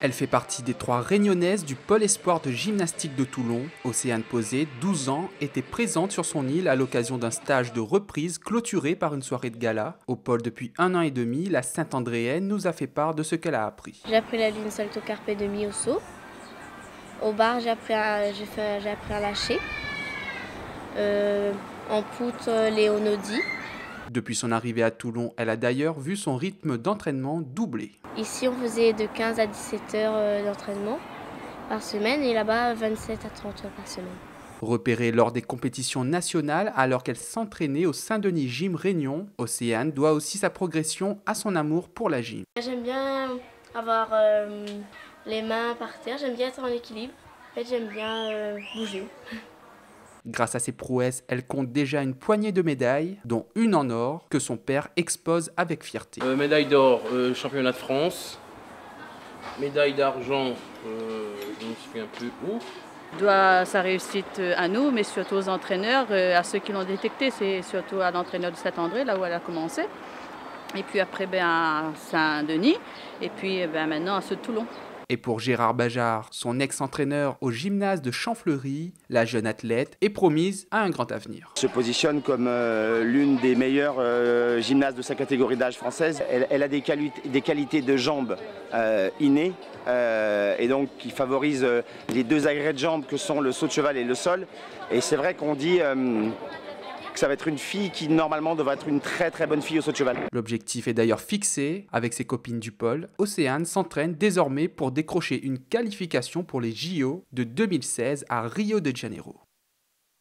Elle fait partie des 3 réunionnaises du pôle espoir de gymnastique de Toulon. Océane Posé, 12 ans, était présente sur son île à l'occasion d'un stage de reprise clôturé par une soirée de gala. Au pôle depuis 1 an et demi, la Saint-Andréenne nous a fait part de ce qu'elle a appris. J'ai appris la ligne salto carpe demi au saut. Au bar, j'ai appris à lâcher. En poutre, Léonodi. Depuis son arrivée à Toulon, elle a d'ailleurs vu son rythme d'entraînement doubler. Ici, on faisait de 15 à 17 heures d'entraînement par semaine et là-bas, 27 à 30 heures par semaine. Repérée lors des compétitions nationales alors qu'elle s'entraînait au Saint-Denis Gym Réunion, Océane doit aussi sa progression à son amour pour la gym. J'aime bien avoir les mains par terre, j'aime bien être en équilibre. En fait, j'aime bien bouger. Grâce à ses prouesses, elle compte déjà une poignée de médailles, dont une en or, que son père expose avec fierté. Médaille d'or, championnat de France. Médaille d'argent, je me souviens plus où. Doit sa réussite à nous, mais surtout aux entraîneurs, à ceux qui l'ont détecté. C'est surtout à l'entraîneur de Saint-André, là où elle a commencé. Et puis après, à Saint-Denis. Et puis maintenant à ceux de Toulon. Et pour Gérard Bajard, son ex-entraîneur au gymnase de Champfleury, la jeune athlète est promise à un grand avenir. Se positionne comme l'une des meilleures gymnastes de sa catégorie d'âge française. Elle a des qualités de jambes innées et donc qui favorisent les 2 agrès de jambes que sont le saut de cheval et le sol. Et c'est vrai qu'on dit que ça va être une fille qui normalement devrait être une très très bonne fille au saut de cheval. L'objectif est d'ailleurs fixé. Avec ses copines du pôle, Océane s'entraîne désormais pour décrocher une qualification pour les JO de 2016 à Rio de Janeiro.